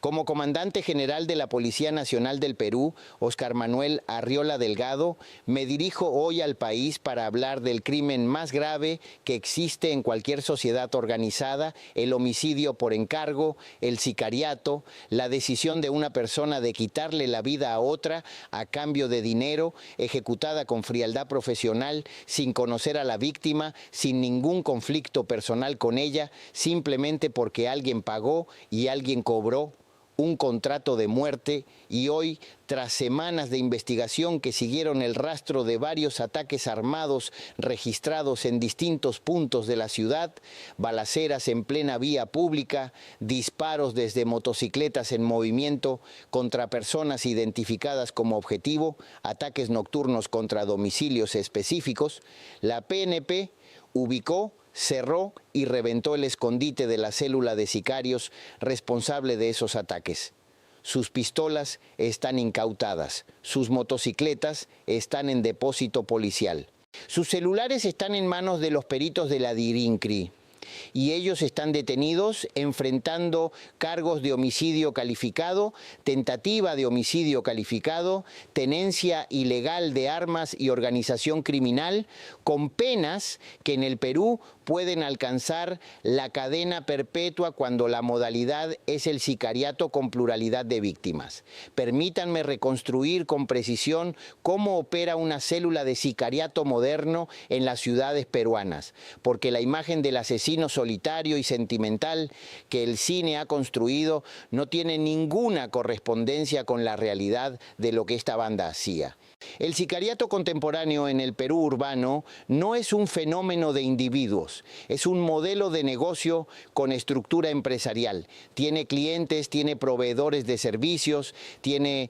Como comandante general de la Policía Nacional del Perú, Óscar Manuel Arriola Delgado, me dirijo hoy al país para hablar del crimen más grave que existe en cualquier sociedad organizada, el homicidio por encargo, el sicariato, la decisión de una persona de quitarle la vida a otra a cambio de dinero, ejecutada con frialdad profesional, sin conocer a la víctima, sin ningún conflicto personal con ella, simplemente porque alguien pagó y alguien cobró un contrato de muerte. Y hoy, tras semanas de investigación que siguieron el rastro de varios ataques armados registrados en distintos puntos de la ciudad, balaceras en plena vía pública, disparos desde motocicletas en movimiento contra personas identificadas como objetivo, ataques nocturnos contra domicilios específicos, la PNP ubicó, cerró y reventó el escondite de la célula de sicarios responsable de esos ataques. Sus pistolas están incautadas, sus motocicletas están en depósito policial. Sus celulares están en manos de los peritos de la DIRINCRI. Y ellos están detenidos enfrentando cargos de homicidio calificado, tentativa de homicidio calificado, tenencia ilegal de armas y organización criminal, con penas que en el Perú pueden alcanzar la cadena perpetua cuando la modalidad es el sicariato con pluralidad de víctimas. Permítanme reconstruir con precisión cómo opera una célula de sicariato moderno en las ciudades peruanas, porque la imagen del asesino solitario y sentimental que el cine ha construido no tiene ninguna correspondencia con la realidad de lo que esta banda hacía. El sicariato contemporáneo en el Perú urbano no es un fenómeno de individuos, es un modelo de negocio con estructura empresarial. Tiene clientes, tiene proveedores de servicios, tiene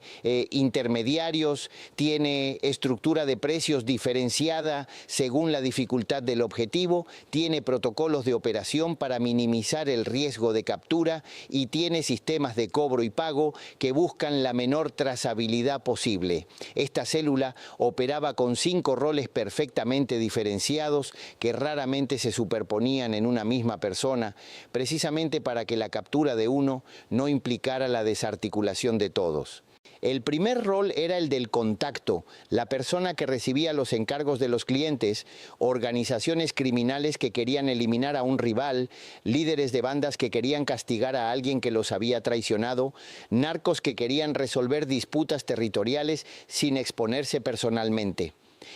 intermediarios, tiene estructura de precios diferenciada según la dificultad del objetivo, tiene protocolos de operación para minimizar el riesgo de captura y tiene sistemas de cobro y pago que buscan la menor trazabilidad posible. Esta célula operaba con 5 roles perfectamente diferenciados que raramente se superponían en una misma persona, precisamente para que la captura de uno no implicara la desarticulación de todos. El primer rol era el del contacto, la persona que recibía los encargos de los clientes, organizaciones criminales que querían eliminar a un rival, líderes de bandas que querían castigar a alguien que los había traicionado, narcos que querían resolver disputas territoriales sin exponerse personalmente.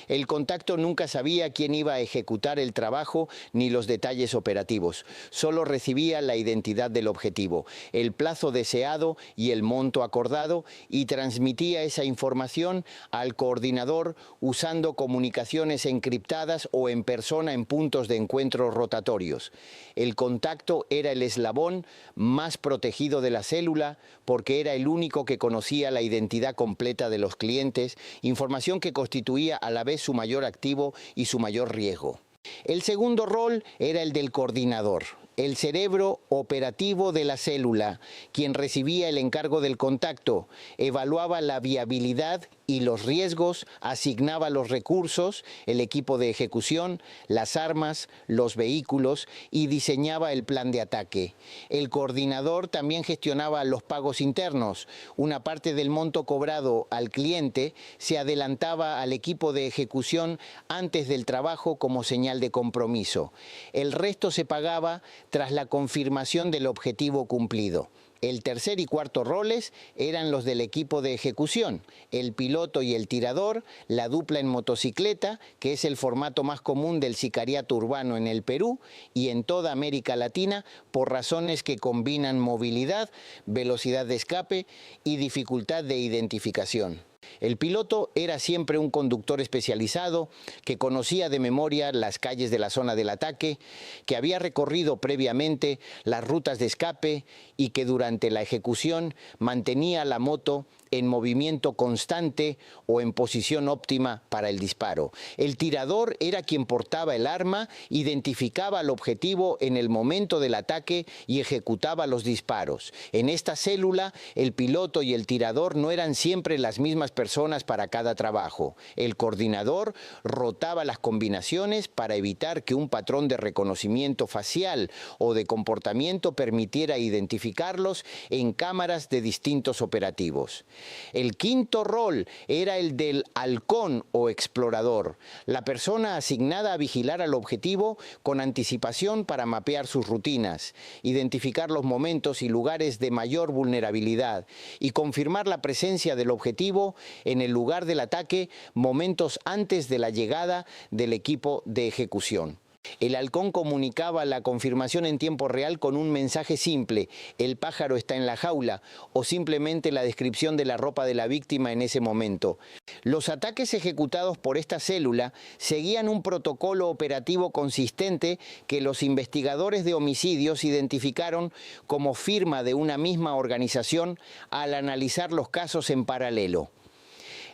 El contacto nunca sabía quién iba a ejecutar el trabajo ni los detalles operativos. Solo recibía la identidad del objetivo, el plazo deseado y el monto acordado, y transmitía esa información al coordinador usando comunicaciones encriptadas o en persona en puntos de encuentro rotatorios. El contacto era el eslabón más protegido de la célula porque era el único que conocía la identidad completa de los clientes, información que constituía a la vez su mayor activo y su mayor riesgo. El segundo rol era el del coordinador, el cerebro operativo de la célula, quien recibía el encargo del contacto, evaluaba la viabilidad y los riesgos, asignaba los recursos, el equipo de ejecución, las armas, los vehículos y diseñaba el plan de ataque. El coordinador también gestionaba los pagos internos. Una parte del monto cobrado al cliente se adelantaba al equipo de ejecución antes del trabajo como señal de compromiso. El resto se pagaba tras la confirmación del objetivo cumplido. El tercer y cuarto roles eran los del equipo de ejecución, el piloto y el tirador, la dupla en motocicleta, que es el formato más común del sicariato urbano en el Perú y en toda América Latina, por razones que combinan movilidad, velocidad de escape y dificultad de identificación. El piloto era siempre un conductor especializado que conocía de memoria las calles de la zona del ataque, que había recorrido previamente las rutas de escape y que durante la ejecución mantenía la moto en movimiento constante o en posición óptima para el disparo. El tirador era quien portaba el arma, identificaba al objetivo en el momento del ataque y ejecutaba los disparos. En esta célula, el piloto y el tirador no eran siempre las mismas personas para cada trabajo. El coordinador rotaba las combinaciones para evitar que un patrón de reconocimiento facial o de comportamiento permitiera identificarlos en cámaras de distintos operativos. El quinto rol era el del halcón o explorador, la persona asignada a vigilar al objetivo con anticipación para mapear sus rutinas, identificar los momentos y lugares de mayor vulnerabilidad y confirmar la presencia del objetivo en el lugar del ataque momentos antes de la llegada del equipo de ejecución. El halcón comunicaba la confirmación en tiempo real con un mensaje simple: el pájaro está en la jaula, o simplemente la descripción de la ropa de la víctima en ese momento. Los ataques ejecutados por esta célula seguían un protocolo operativo consistente que los investigadores de homicidios identificaron como firma de una misma organización al analizar los casos en paralelo.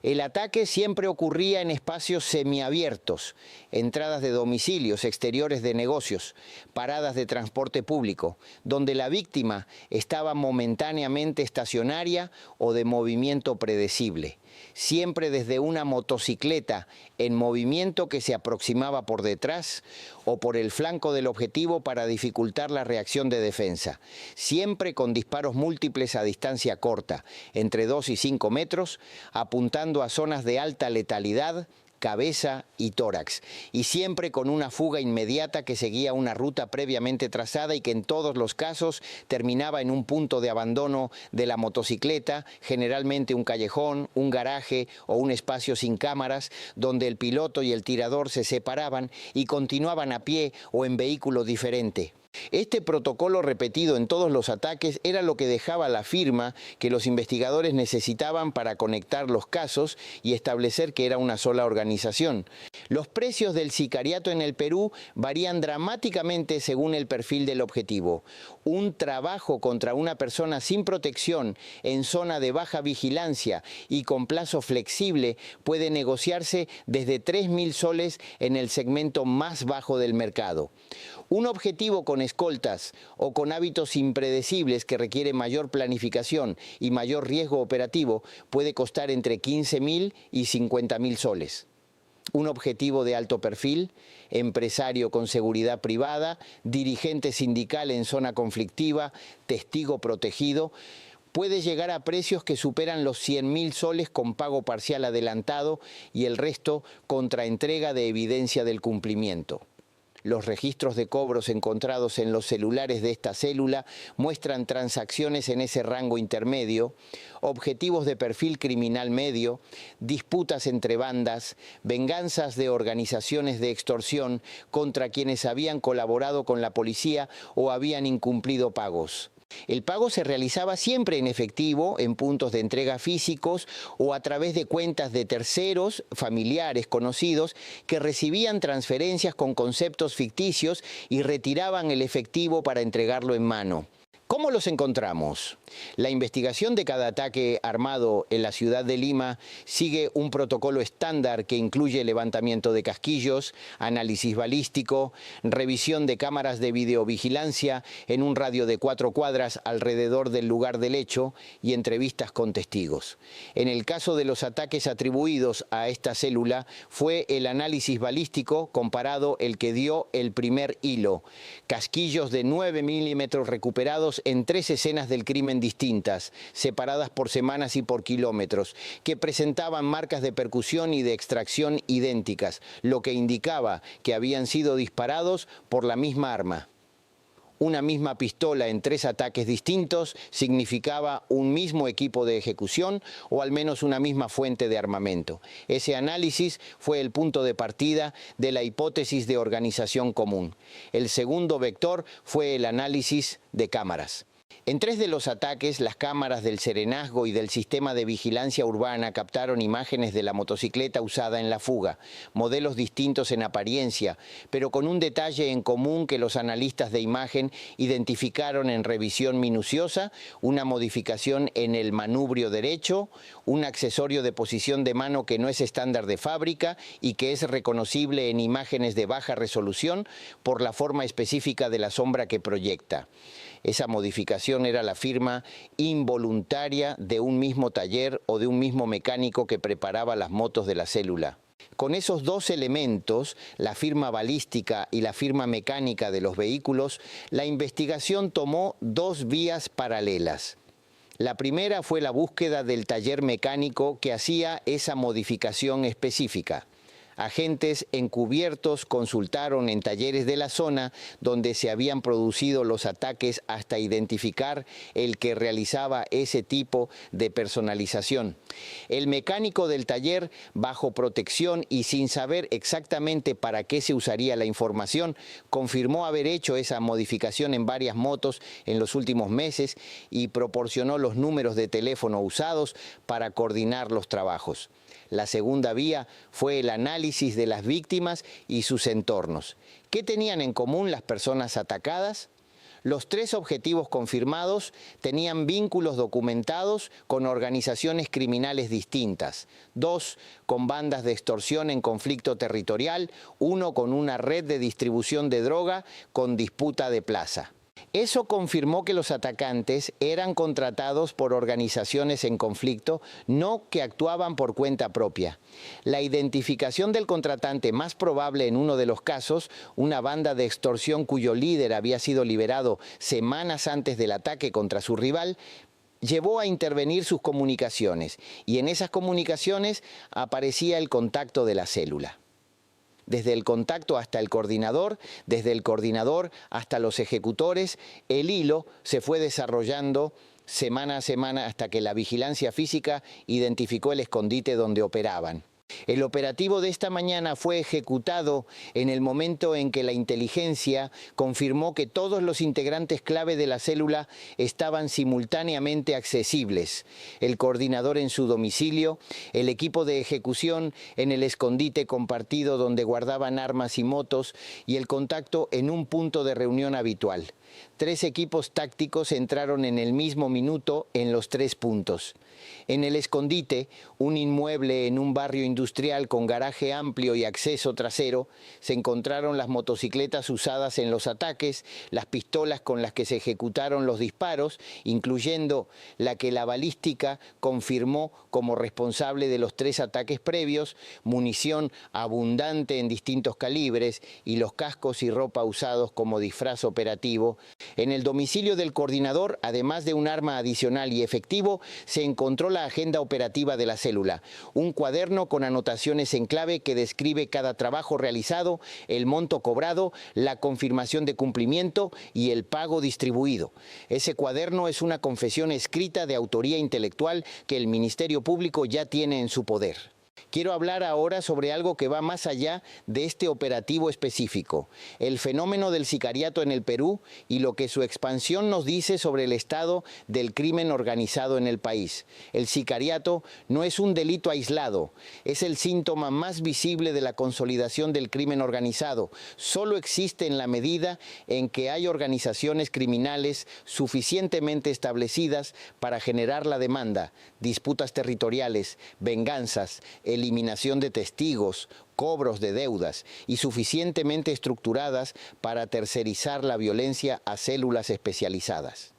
El ataque siempre ocurría en espacios semiabiertos, entradas de domicilios, exteriores de negocios, paradas de transporte público, donde la víctima estaba momentáneamente estacionaria o de movimiento predecible. Siempre desde una motocicleta en movimiento que se aproximaba por detrás o por el flanco del objetivo para dificultar la reacción de defensa. Siempre con disparos múltiples a distancia corta, entre 2 y 5 metros, apuntando a zonas de alta letalidad, cabeza y tórax, y siempre con una fuga inmediata que seguía una ruta previamente trazada y que en todos los casos terminaba en un punto de abandono de la motocicleta, generalmente un callejón, un garaje o un espacio sin cámaras, donde el piloto y el tirador se separaban y continuaban a pie o en vehículo diferente. Este protocolo repetido en todos los ataques era lo que dejaba la firma que los investigadores necesitaban para conectar los casos y establecer que era una sola organización. Los precios del sicariato en el Perú varían dramáticamente según el perfil del objetivo. Un trabajo contra una persona sin protección en zona de baja vigilancia y con plazo flexible puede negociarse desde 3.000 soles en el segmento más bajo del mercado. Un objetivo con escoltas o con hábitos impredecibles que requiere mayor planificación y mayor riesgo operativo puede costar entre 15.000 y 50.000 soles. Un objetivo de alto perfil, empresario con seguridad privada, dirigente sindical en zona conflictiva, testigo protegido, puede llegar a precios que superan los 100.000 soles con pago parcial adelantado y el resto contra entrega de evidencia del cumplimiento. Los registros de cobros encontrados en los celulares de esta célula muestran transacciones en ese rango intermedio, objetivos de perfil criminal medio, disputas entre bandas, venganzas de organizaciones de extorsión contra quienes habían colaborado con la policía o habían incumplido pagos. El pago se realizaba siempre en efectivo, en puntos de entrega físicos o a través de cuentas de terceros, familiares, conocidos, que recibían transferencias con conceptos ficticios y retiraban el efectivo para entregarlo en mano. ¿Cómo los encontramos? La investigación de cada ataque armado en la ciudad de Lima sigue un protocolo estándar que incluye levantamiento de casquillos, análisis balístico, revisión de cámaras de videovigilancia en un radio de 4 cuadras alrededor del lugar del hecho y entrevistas con testigos. En el caso de los ataques atribuidos a esta célula, fue el análisis balístico comparado el que dio el primer hilo. Casquillos de 9 milímetros recuperados en 3 escenas del crimen distintas, separadas por semanas y por kilómetros, que presentaban marcas de percusión y de extracción idénticas, lo que indicaba que habían sido disparados por la misma arma. Una misma pistola en 3 ataques distintos significaba un mismo equipo de ejecución o al menos una misma fuente de armamento. Ese análisis fue el punto de partida de la hipótesis de organización común. El segundo vector fue el análisis de cámaras. En 3 de los ataques, las cámaras del Serenazgo y del sistema de vigilancia urbana captaron imágenes de la motocicleta usada en la fuga, modelos distintos en apariencia, pero con un detalle en común que los analistas de imagen identificaron en revisión minuciosa: una modificación en el manubrio derecho, un accesorio de posición de mano que no es estándar de fábrica y que es reconocible en imágenes de baja resolución por la forma específica de la sombra que proyecta. Esa modificación era la firma involuntaria de un mismo taller o de un mismo mecánico que preparaba las motos de la célula. Con esos dos elementos, la firma balística y la firma mecánica de los vehículos, la investigación tomó dos vías paralelas. La primera fue la búsqueda del taller mecánico que hacía esa modificación específica. Agentes encubiertos consultaron en talleres de la zona donde se habían producido los ataques hasta identificar el que realizaba ese tipo de personalización. El mecánico del taller, bajo protección y sin saber exactamente para qué se usaría la información, confirmó haber hecho esa modificación en varias motos en los últimos meses y proporcionó los números de teléfono usados para coordinar los trabajos. La segunda vía fue el análisis de las víctimas y sus entornos. ¿Qué tenían en común las personas atacadas? Los tres objetivos confirmados tenían vínculos documentados con organizaciones criminales distintas. Dos con bandas de extorsión en conflicto territorial, uno con una red de distribución de droga con disputa de plaza. Eso confirmó que los atacantes eran contratados por organizaciones en conflicto, no que actuaban por cuenta propia. La identificación del contratante más probable en uno de los casos, una banda de extorsión cuyo líder había sido liberado semanas antes del ataque contra su rival, llevó a intervenir sus comunicaciones, y en esas comunicaciones aparecía el contacto de la célula. Desde el contacto hasta el coordinador, desde el coordinador hasta los ejecutores, el hilo se fue desarrollando semana a semana hasta que la vigilancia física identificó el escondite donde operaban. El operativo de esta mañana fue ejecutado en el momento en que la inteligencia confirmó que todos los integrantes clave de la célula estaban simultáneamente accesibles. El coordinador en su domicilio, el equipo de ejecución en el escondite compartido donde guardaban armas y motos y el contacto en un punto de reunión habitual. 3 equipos tácticos entraron en el mismo minuto en los 3 puntos. En el escondite, un inmueble en un barrio industrial con garaje amplio y acceso trasero, se encontraron las motocicletas usadas en los ataques, las pistolas con las que se ejecutaron los disparos, incluyendo la que la balística confirmó como responsable de los 3 ataques previos, munición abundante en distintos calibres y los cascos y ropa usados como disfraz operativo. En el domicilio del coordinador, además de un arma adicional y efectivo, se encontró la agenda operativa de la célula, un cuaderno con anotaciones en clave que describe cada trabajo realizado, el monto cobrado, la confirmación de cumplimiento y el pago distribuido. Ese cuaderno es una confesión escrita de autoría intelectual que el Ministerio Público ya tiene en su poder. Quiero hablar ahora sobre algo que va más allá de este operativo específico, el fenómeno del sicariato en el Perú y lo que su expansión nos dice sobre el estado del crimen organizado en el país. El sicariato no es un delito aislado, es el síntoma más visible de la consolidación del crimen organizado. Solo existe en la medida en que hay organizaciones criminales suficientemente establecidas para generar la demanda, disputas territoriales, venganzas, eliminación de testigos, cobros de deudas y suficientemente estructuradas para tercerizar la violencia a células especializadas.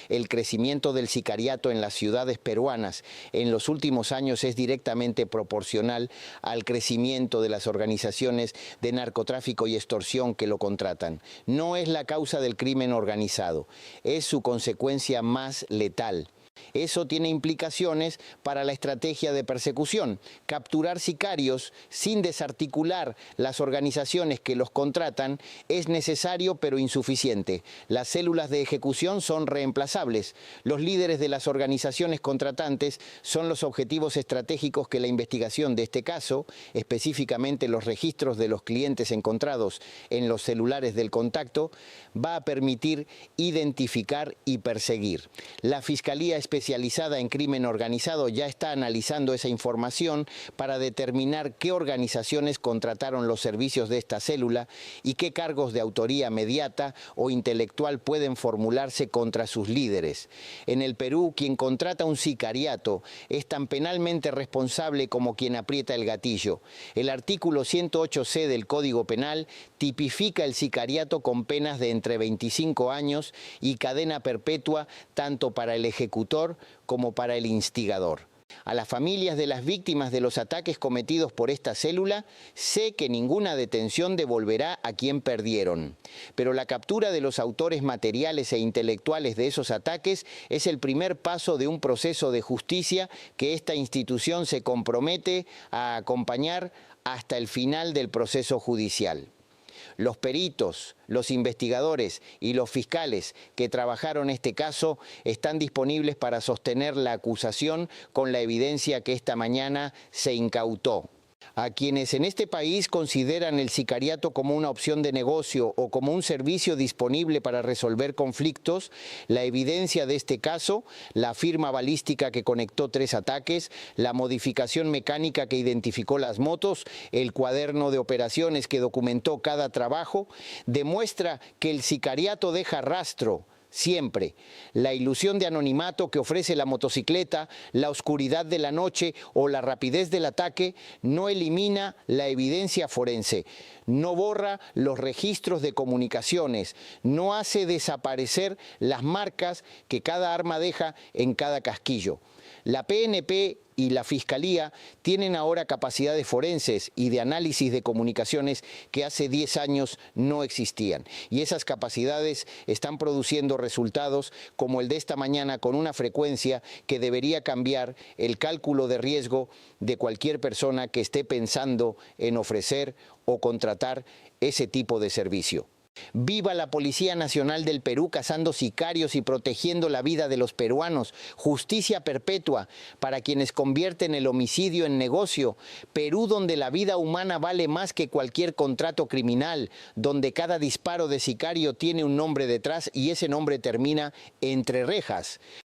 El crecimiento del sicariato en las ciudades peruanas en los últimos años es directamente proporcional al crecimiento de las organizaciones de narcotráfico y extorsión que lo contratan. No es la causa del crimen organizado, es su consecuencia más letal. Eso tiene implicaciones para la estrategia de persecución. Capturar sicarios sin desarticular las organizaciones que los contratan es necesario pero insuficiente. Las células de ejecución son reemplazables. Los líderes de las organizaciones contratantes son los objetivos estratégicos que la investigación de este caso, específicamente los registros de los clientes encontrados en los celulares del contacto, va a permitir identificar y perseguir. La Fiscalía Especializada especializada en crimen organizado ya está analizando esa información para determinar qué organizaciones contrataron los servicios de esta célula y qué cargos de autoría mediata o intelectual pueden formularse contra sus líderes. En el Perú, quien contrata un sicariato es tan penalmente responsable como quien aprieta el gatillo. El artículo 108C del Código Penal tipifica el sicariato con penas de entre 25 años y cadena perpetua tanto para el ejecutor como para el instigador. A las familias de las víctimas de los ataques cometidos por esta célula, sé que ninguna detención devolverá a quien perdieron. Pero la captura de los autores materiales e intelectuales de esos ataques es el primer paso de un proceso de justicia que esta institución se compromete a acompañar hasta el final del proceso judicial. Los peritos, los investigadores y los fiscales que trabajaron este caso están disponibles para sostener la acusación con la evidencia que esta mañana se incautó. A quienes en este país consideran el sicariato como una opción de negocio o como un servicio disponible para resolver conflictos, la evidencia de este caso, la firma balística que conectó 3 ataques, la modificación mecánica que identificó las motos, el cuaderno de operaciones que documentó cada trabajo, demuestra que el sicariato deja rastro. Siempre. La ilusión de anonimato que ofrece la motocicleta, la oscuridad de la noche o la rapidez del ataque no elimina la evidencia forense, no borra los registros de comunicaciones, no hace desaparecer las marcas que cada arma deja en cada casquillo. La PNP y la Fiscalía tienen ahora capacidades forenses y de análisis de comunicaciones que hace 10 años no existían. Y esas capacidades están produciendo resultados como el de esta mañana con una frecuencia que debería cambiar el cálculo de riesgo de cualquier persona que esté pensando en ofrecer o contratar ese tipo de servicio. Viva la Policía Nacional del Perú cazando sicarios y protegiendo la vida de los peruanos. Justicia perpetua para quienes convierten el homicidio en negocio. Perú donde la vida humana vale más que cualquier contrato criminal, donde cada disparo de sicario tiene un nombre detrás y ese nombre termina entre rejas.